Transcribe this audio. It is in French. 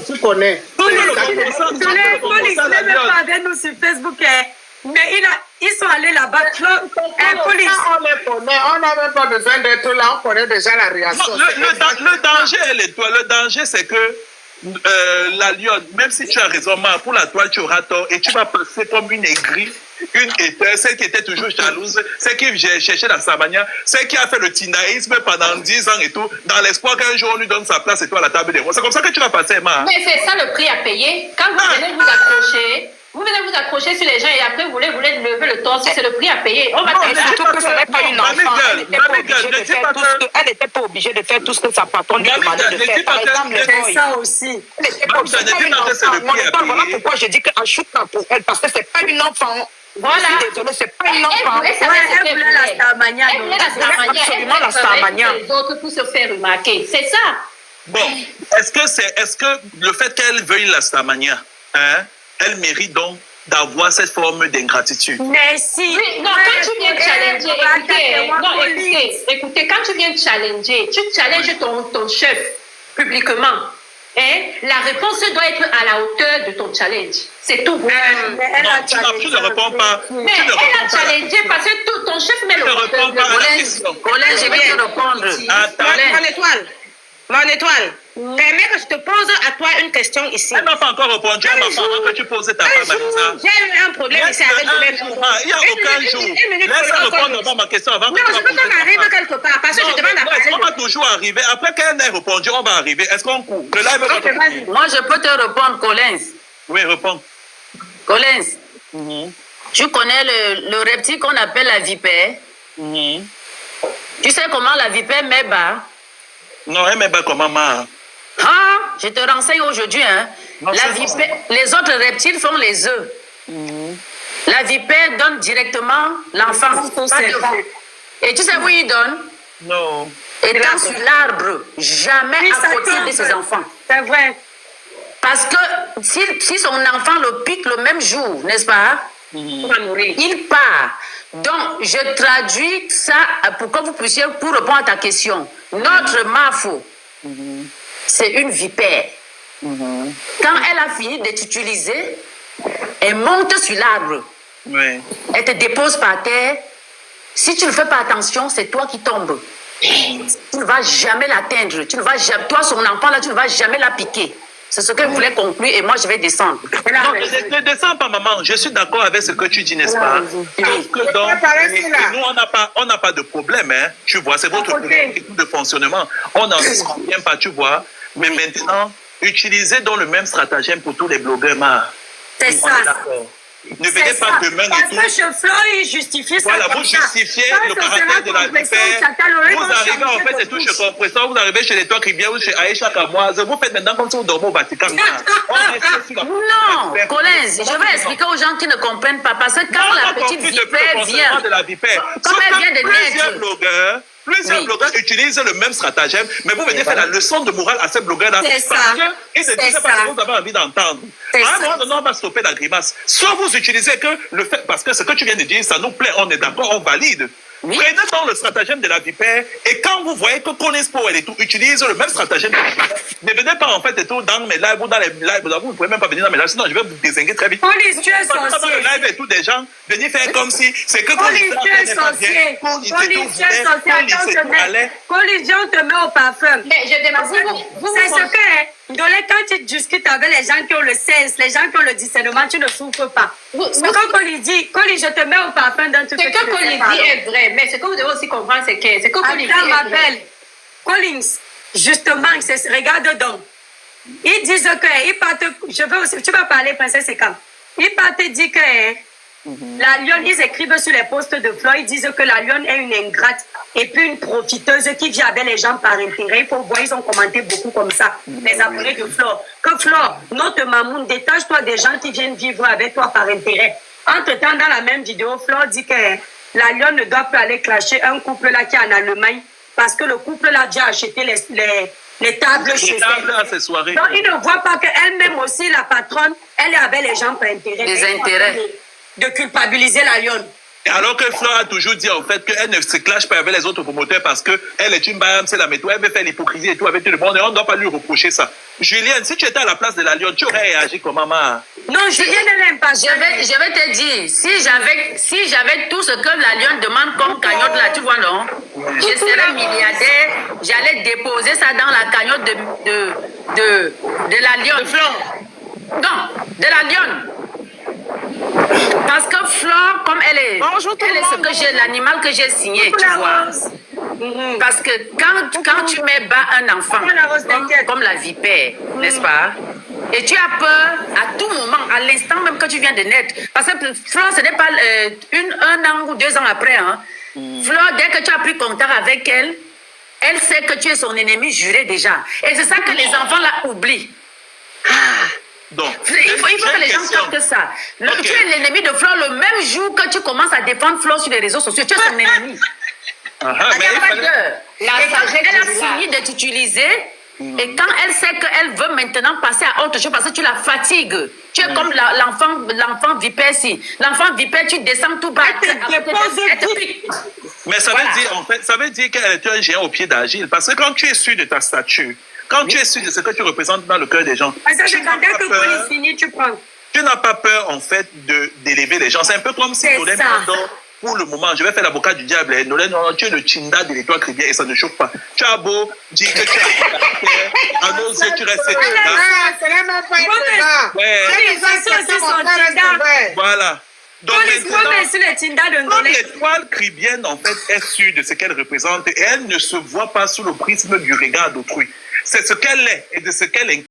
Tu connais. Police, ne même pas avec nous sur Facebook, mais ils sont allés là-bas. Police. On les connaît, on n'a même pas besoin d'être là, on connaît déjà la réaction. Le danger, le danger, c'est que la lionne, même si tu as raison, pour la toile, tu auras tort et tu vas passer comme une aigrie, une éteinte, celle qui était toujours jalouse, celle qui cherchait la Samania, celle qui a fait le tinaïsme pendant 10 ans et tout, dans l'espoir qu'un jour on lui donne sa place et toi à la table des rois. C'est comme ça que tu vas passer, Ma. Mais c'est ça le prix à payer. Quand vous venez vous accrocher, sur les gens et après vous voulez lever le torse, c'est le prix à payer. On va surtout que ce n'est pas une enfant. Elle n'était pas obligée de faire tout ce que sa patronne lui demandait de faire. Par exemple, c'est ça aussi. Elle n'était pas obligée de faire une enfant. Voilà pourquoi je dis qu'un chouka pour elle, parce que ce n'est pas une enfant. Voilà. Désolée, c'est pas une enfant. Elle voulait la Starmania. Elle voulait la Starmania. Absolument la Starmania. Les autres pour se faire remarquer. C'est ça. Bon, est-ce que le fait qu'elle veuille la Starmania, hein, elle mérite donc d'avoir cette forme d'ingratitude? Mais si. Oui, non, quand tu viens challenger, écoutez, quand tu viens challenger, tu challenges ton chef publiquement. Et la réponse doit être à la hauteur de ton challenge. C'est tout. Tu ne réponds pas. Mais elle a challengé parce que ton chef met le réponds pas à la question. Colin, je vais te répondre. Mon étoile, permets que je te pose à toi une question ici. Elle n'a pas encore répondu à ma femme que tu posais ta femme. J'ai eu un problème ici avec le Il n'y a aucun jour. Laisse-moi répondre à ma question avant que tu je peux qu'on arrive quelque part parce que je demande à parler. On va toujours arriver. Après qu'elle ait répondu, on va arriver. Est-ce qu'on court? Le live Moi, je peux te répondre, Colin. Oui, réponds. Colin, tu connais le reptile qu'on appelle la vipère? Tu sais comment la vipère met bas? Non, elle met pas comment, Ma. Ah, je te renseigne aujourd'hui. Hein. Les autres reptiles font les œufs. La vipère donne directement l'enfant. Et tu sais où il donne? Non. Étant sur l'arbre, jamais à côté de ses enfants. C'est vrai. Parce que si son enfant le pique le même jour, n'est-ce pas? Il va mourir. Il part. Donc, je traduis ça pour que vous puissiez, pour répondre à ta question. Notre mafo, c'est une vipère. Quand elle a fini de t'utiliser, elle monte sur l'arbre. Oui. Elle te dépose par terre. Si tu ne fais pas attention, c'est toi qui tombes. Tu ne vas jamais l'atteindre. Toi, son enfant, là, tu ne vas jamais la piquer. C'est ce que je voulais conclure et moi je vais descendre. Non, ne descends pas, maman. Je suis d'accord avec ce que tu dis, n'est-ce pas? Et nous, on n'a pas de problème, hein. Tu vois, c'est votre problème de fonctionnement. On n'en convient pas, tu vois. Mais maintenant, utilisez donc le même stratagème pour tous les blogueurs, Ma. C'est ça. Ne venez pas demain et tout. Parce que Flo, il justifie ça. Voilà, vous justifiez le caractère de la vipère. Vous arrivez en fait, c'est tout chez Compresseur, vous arrivez chez les toits Rivière ou chez Aïcha Kamoise. Vous faites maintenant comme si vous dormez au Vatican. Non, Colin, je vais expliquer aux gens qui ne comprennent pas. Parce que quand la petite vipère vient, comme elle vient de naître. Plusieurs blogueurs utilisent le même stratagème, mais vous venez faire la leçon de morale à ces blogueurs-là. C'est ça. Ils ne disent pas ce que vous avez envie d'entendre. À un moment donné, on va stopper la grimace. Soit vous utilisez que le fait, parce que ce que tu viens de dire, ça nous plaît, on est d'accord, on valide. Oui. Prenez donc le stratagème de la vipère et quand vous voyez que Collins Powell et tout utilise le même stratagème de la vipère, ne venez pas en fait et tout dans mes lives ou dans les lives, vous ne pouvez même pas venir dans mes lives, sinon je vais vous désinguer très vite. Collins, tu es sorcier. Dans le live et tout des gens, venez faire comme si c'est que Collins, tu es sorcier. Collins, tu es sorcier. Collins, on te met au parfum. Mais je demande, c'est ce que... quand tu discutes avec les gens qui ont le sens, les gens qui ont le discernement, tu ne souffres pas. Ce que Collins dit, Collins, je te mets au parfum dans tout ce que Collins dit est vrai, mais ce que vous devez aussi comprendre, c'est que Collins dit est vrai. Collins, justement, regarde donc. Ils disent que, tu vas parler, princesse Ekam. Ils partent dire que la lionne, ils écrivent sur les posts de Flo, ils disent que la lionne est une ingrate et puis une profiteuse qui vient avec les gens par intérêt. Il faut voir, ils ont commenté beaucoup comme ça, les abonnés de Flo. Que Flo, notre mamoun, détache-toi des gens qui viennent vivre avec toi par intérêt. Entre-temps, dans la même vidéo, Flo dit que la lionne ne doit plus aller clasher un couple là qui est en Allemagne parce que le couple là a déjà acheté les tables chez elle. À ces soirées. Donc, il ne voit pas qu'elle-même aussi, la patronne, elle est avec les gens par intérêt. Les intérêts. De culpabiliser la lionne. Alors que Fleur a toujours dit en fait qu'elle ne se clash pas avec les autres promoteurs parce qu'elle est une baille, c'est la méthode, elle veut faire l'hypocrisie et tout avec tout le monde et on ne doit pas lui reprocher ça. Julienne, si tu étais à la place de la lionne, tu aurais réagi comment, ma? Non, Julien ne l'aime pas. Je vais te dire, si j'avais tout ce que la lionne demande comme cagnotte là, tu vois, non? Je serais milliardaire, j'allais déposer ça dans la cagnotte de la lionne. De Flore. Non, de la lionne. Parce que Flore, comme elle est, l'animal que j'ai signé, tu vois. Parce que quand tu mets bas un enfant, comme la vipère, n'est-ce pas? Et tu as peur à tout moment, à l'instant même que tu viens de naître. Parce que Flore, ce n'est pas 1 an ou 2 ans après. Hein. Flore, dès que tu as pris contact avec elle, elle sait que tu es son ennemi juré déjà. Et c'est ça que les enfants là oublient. Donc, Il faut que les gens captent ça. Okay. Tu es l'ennemi de Flore le même jour que tu commences à défendre Flore sur les réseaux sociaux. Tu es son ennemi. Et quand elle a fini de t'utiliser, et quand elle sait qu'elle veut maintenant passer à autre chose parce que tu la fatigues, tu es comme l'enfant vipère si. L'enfant vipère, tu descends tout bas. Mais ça veut dire, en fait, ça veut dire qu'elle est un géant au pied d'Agile. Parce que quand tu es sûr de ta stature, quand tu es sûr de ce que tu représentes dans le cœur des gens, tu n'as pas peur, en fait, d'élever les gens. C'est un peu comme si Nolène Mandor, pour le moment, je vais faire l'avocat du diable. Nolène Mandor, tu es le Tchinda de l'Étoile Chrétienne et ça ne chauffe pas. Tu as beau dire que tu as à nos yeux, tu restes Tchinda. Voilà. Donc maintenant, l'étoile chrétienne, en fait, est sûre de ce qu'elle représente et elle ne se voit pas sous le prisme du regard d'autrui. C'est ce qu'elle est et de ce qu'elle incarne.